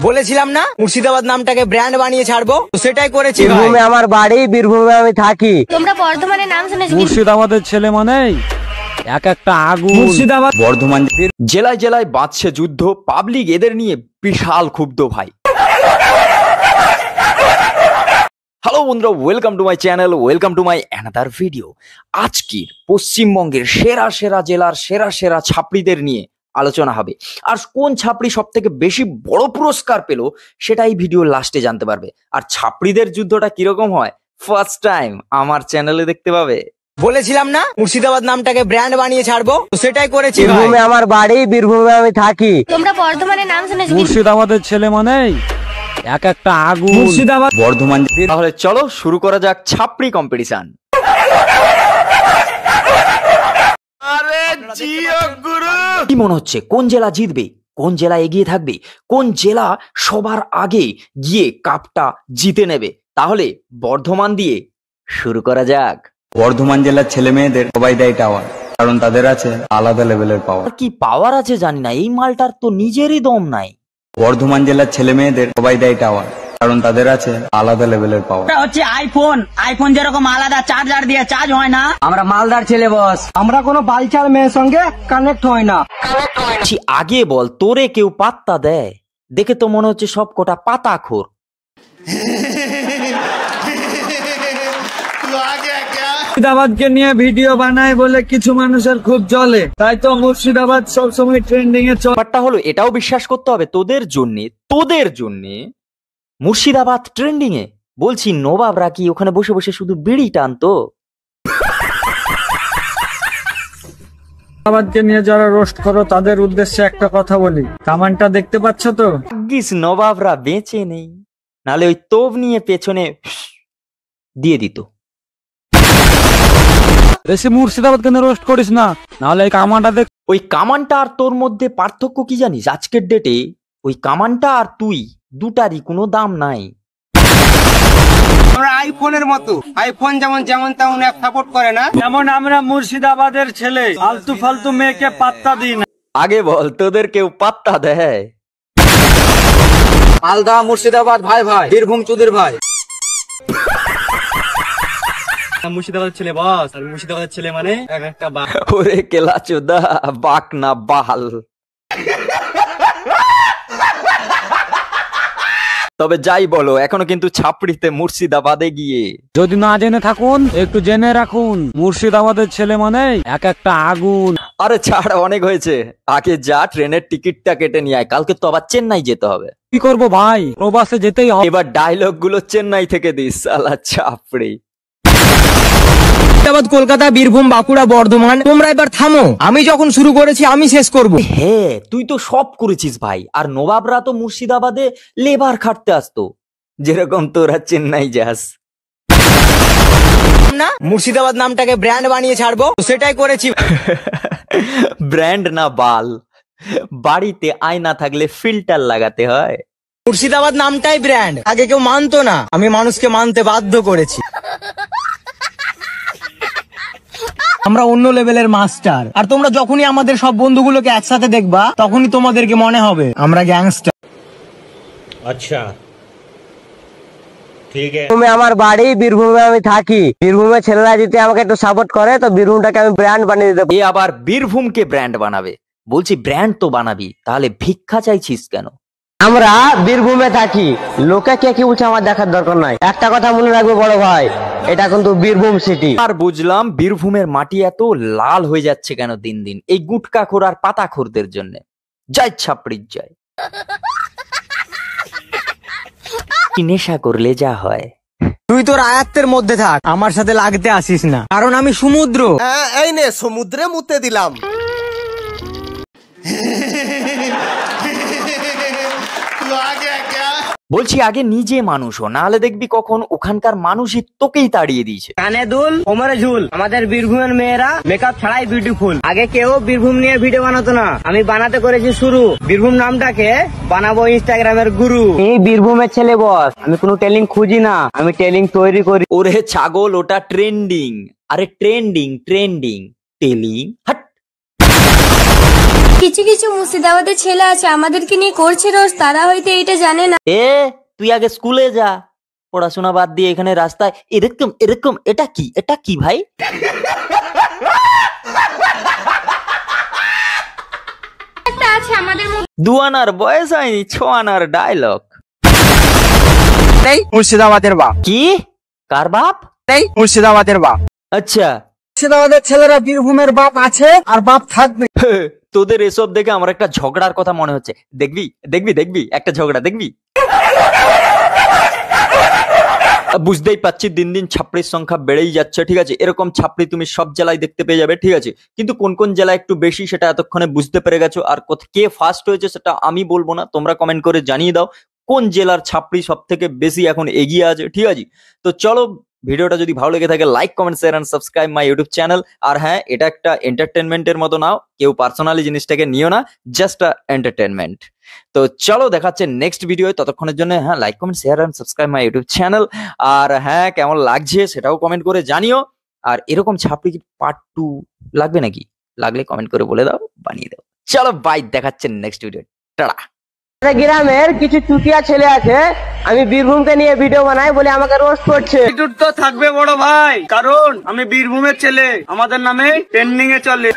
বলেছিলাম না মুর্শিদাবাদ নামটাকে ব্র্যান্ড বানিয়ে ছাড়বো, তো সেটাই করেছি। বীরভূমে আমার বাড়ি, বীরভূমে আমি থাকি। তোমরা বর্ধমানের নাম শুনেছো? মুর্শিদাবাদের ছেলে মানে এক একটা আগুন। মুর্শিদাবাদ বর্ধমান জেলায় জেলায় বাঁচছে যুদ্ধ, পাবলিক এদের নিয়ে বিশাল ক্ষুব্ধ ভাই। হ্যালো বন্ধুরা, welcome to my channel, welcome to my another video. আজকের পশ্চিমবঙ্গের সেরা সেরা জেলার সেরা সেরা ছাপড়িদের নিয়ে আলোচনা হবে। আর কোন ছাপড়ি সব থেকে বেশি বড় পুরস্কার পেল সেটা এই ভিডিওর লাস্টে জানতে পারবে। আর ছাপড়িদের যুদ্ধটা কিরকম হয় ফার্স্ট টাইম আমার চ্যানেলে দেখতে পাবে। বলেছিলাম না মুর্শিদাবাদ নামটাকে ব্র্যান্ড বানিয়ে ছাড়বো, তো সেটাই করেছি। বীরভূমে আমার বাড়ি, বীরভূমে আমি থাকি। তোমরা বর্ধমানের নাম শুনেছো? মুর্শিদাবাদের ছেলে মানে এক একটা আগুন। মুর্শিদাবাদ বর্ধমান। তাহলে চলো শুরু করা যাক ছাপড়ি কম্পিটিশন। কি মনে হচ্ছে কোন জেলা জিতবে, কোন জেলা এগিয়ে থাকবে, কোন জেলা সবার আগে গিয়ে কাপটা জিতে নেবে? তাহলে বর্ধমান দিয়ে শুরু করা যাক। বর্ধমান জেলার ছেলে মেয়েদের সবাই দেয় টাওয়ার, কারণ তাদের আছে আলাদা লেভেলের পাওয়ার। কি পাওয়ার আছে জানি না, এই মালটার তো নিজেরই দম নাই। বর্ধমান জেলার ছেলে মেয়েদের সবাই দেয় টাওয়ার, কারণ তাদের আছে আলাদা লেভেলের পাওয়ার। হচ্ছে আইফোন যেরকম আলাদা চার্জার দিয়ে চার্জ হয় না, আমরা মালদার ছেলে বস। আমরা কোনো বালচার মেয়ের সঙ্গে কানেক্ট হয় না। আগে বল, তোরে কেউ পাত্তা দেয়? দেখে তো মনে হচ্ছে সব কটা পাতাখোর। মুর্শিদাবাদকে নিয়ে ভিডিও বানায় বলে কিছু মানুষের খুব জ্বলে, তাই তো মুর্শিদাবাদ সবসময় ট্রেন্ডিং এ চলে। ব্যাপারটা হলো এটাও বিশ্বাস করতে হবে তোদের জন্যে মুর্শিদাবাদ ট্রেন্ডিং এ। বলছি নবাবরা কি ওখানে বসে বসে শুধু বিড়ি টানতো? মুর্শিদাবাদকে নিয়ে যারা রোস্ট করো তাদের উদ্দেশ্যে একটা কথা বলি, কামানটা দেখতে পাচ্ছ তো? ভাগ্যিস নবাবরা বেঁচে নেই, নালে ওই তোপ নিয়ে পেছনে দিয়ে দিত। বেশি মুর্শিদাবাদকে নিয়ে রোস্ট করিস না, নাহলে এই কামানটা দেখ। ওই কামানটা আর তোর মধ্যে পার্থক্য কি জানিস? আজকের ডেটে ওই কামানটা আর তুই দুটারই কোনো দাম নাই। আমরা আইফোনের মতো, আইফোন যেমন তেমন এক সাপোর্ট করে না, যেমন আমরা মুর্শিদাবাদের ছেলে ফালতু ফালতু মেয়েকে পাত্তা দিই না। আগে বল, তোদের কেউ পাত্তা দেয়? মালদা মুর্শিদাবাদ ভাই ভাই, বীরভূম চুদির ভাই। মুর্শিদাবাদের ছেলে বস, আর মুর্শিদাবাদের ছেলে মানে এক একটা বাঘ। ওরে কেলা চোদা, বাক না বাল। তবে যাই বলো, এখনো কিন্তু ছাপড়িতে মুর্শিদাবাদে গিয়ে যদি না জেনে থাকুন একটু জেনে রাখুন, মুর্শিদাবাদের ছেলে মানে এক একটা আগুন। আরে ছাড়, অনেক হয়েছে। আগে যা ট্রেনের টিকিটটা কেটে নিয়ে আয়, কালকে তো আবার চেন্নাই যেতে হবে। কি করবো ভাই, প্রবাসে যেতেই হবে। এবার ডায়লগ গুলো চেন্নাই থেকে দিস, শালা ছাপড়ি। মুর্শিদাবাদ, কলকাতা, বীরভূম, বাঁকুড়া, বর্ধমান, তোমরা এবার থামো। আমি যখন শুরু করেছি আমি শেষ করব। হ্যাঁ, তুই তো সব করেছিস ভাই। আর নবাবরা তো মুর্শিদাবাদে লেবার খাটতে আসতো, যেরকম তোরা চেন্নাই যাস। না মুর্শিদাবাদ নামটাকে ব্র্যান্ড বানিয়ে ছাড়বো, তো সেটাই করেছি। ব্র্যান্ড না বাল, বাড়িতে আয়না থাকলে ফিল্টার লাগাতে হয়। মুর্শিদাবাদ নামটাই ব্র্যান্ড। আগে কেউ মানতো না, আমি মানুষকে মানতে বাধ্য করেছি। আমরা অন্য লেভেলের মাস্টার। আর তোমরা যখনই আমাদের সব বন্ধুগুলোকে একসাথে দেখবা, তখনই তোমাদেরকে মনে হবে আমরা গ্যাংস্টার। अच्छा ठीक है। বীরভূমে আমার বাড়ি, বীরভূমে আমি থাকি। বীরভূমে ছেলেরা যদি আমাকে একটু সাপোর্ট করে, তো বীরভূমটাকে আমি ব্র্যান্ড বানিয়ে দিতে। এ আবার বীরভূমকে ব্র্যান্ড বানাবে? বলছি ব্র্যান্ড তো বানাবি, তাহলে ভিক্ষা চাইছিস কেন? আমরা বীরভূমে থাকি, লোকে কে কি বলছে আমার দেখার দরকার নাই। একটা কথা মনে রাখবে বড় ভাই, এটা কিন্তু বীরভূম সিটি। আর বুঝলাম বীরভূমের মাটি এত লাল হয়ে যাচ্ছে কেন দিন দিন, এই গুটকাখোর আর পাতাখোরদের জন্য। যাই ছাপড়ির যায়, কি নেশা করলে যা হয়। তুই তোর আয়াত্তের মধ্যে থাক, আমার সাথে লাগতে আসিস না, কারণ আমি সমুদ্র। এই নে সমুদ্রে মুতে দিলাম। বলছি আগে নিজে মানুষ হ, নাহলে দেখবি কখন ওখানকার মানুষই তোকেই তাড়িয়ে দিয়েছে। কানে দুল, কোমরে ঝুল। আমাদের বীরভূমের মেয়েরা মেকআপ ছাড়াই বিউটিফুল। আগে কেউ বীরভূম নিয়ে ভিডিও বানাতো না, আমি বানাতে করেছি শুরু। বীরভূম নামটাকে বানাবো ইনস্টাগ্রামের গুরু। এই বীরভূমের ছেলে বস, আমি কোনো টেলিং খুঁজি না, আমি টেলিং তৈরি করি। ওরে ছাগল, ওটা ট্রেন্ডিং। আরে ট্রেন্ডিং টেলিং হাট। কিছু কিছু মুর্শিদাবাদের ছেলে আছে আমাদেরকে নিয়ে করছে রোজ, তারা হয়তো এটা জানে না। এ তুই আগে স্কুলে যা, পড়াশোনা বাদ দিয়ে এখানে রাস্তায় এরকম এরকম, এটা কি ভাই? একটা আছে আমাদের 2 আনার বয়স হয়নি, 6 আনার ডায়লগ। মুর্শিদাবাদের বাপ কি? কার বাপ? মুর্শিদাবাদের বাপ। আচ্ছা, মুর্শিদাবাদের ছেলেরা বীরভূমের বাপ আছে আর বাপ থাকবে। তোদের এসব দেখে আমার একটা ঝগড়ার কথা মনে হচ্ছে। দেখবি দেখবি দেখবি একটা ঝগড়া দেখবি। বুঝতেই পারছি দিন দিন ছাপড়ির সংখ্যা বেড়েই যাচ্ছে, ঠিক আছে? এরকম ছাপড়ি তুমি সব জেলায় দেখতে পেয়ে যাবে, ঠিক আছে? কিন্তু কোন কোন জেলায় একটু বেশি সেটা এতক্ষণে বুঝতে পেরে গেছো। আর কে ফার্স্ট হয়েছে সেটা আমি বলবো না, তোমরা কমেন্ট করে জানিয়ে দাও কোন জেলার ছাপড়ি সব থেকে বেশি এখন এগিয়ে আছে, ঠিক আছে? তো চলো, ভিডিওটা যদি ভালো লেগে থাকে like comment share and subscribe my YouTube channel. আর হ্যাঁ, এটা একটা এন্টারটেনমেন্টের মতো নাও, কেউ পার্সোনালি জিনিসটাকে নিও না, জাস্ট আ এন্টারটেনমেন্ট। তো চলো, দেখাচ্ছে নেক্সট ভিডিও। ততক্ষণের জন্য হ্যাঁ, like comment share and subscribe my YouTube channel. আর হ্যাঁ, কেমন লাগছে সেটাও কমেন্ট করে জানিও। আর এরকম ছাপড়ি পার্ট 2 লাগবে নাকি? লাগলে কমেন্ট করে বলে দাও, বানিয়ে দাও। চলো বাই, দেখাচ্ছে নেক্সট ভিডিও। টাটা। গ্রামের কিছু চুটিয়া ছেলে আছে, আমি বীরভূমকে নিয়ে ভিডিও বানাই বলে আমাকে রোস্ট করছে। তো থাকবে বড় ভাই, কারণ আমি বীরভূমের ছেলে, আমাদের নামে ট্রেন্ডিং এ চলে।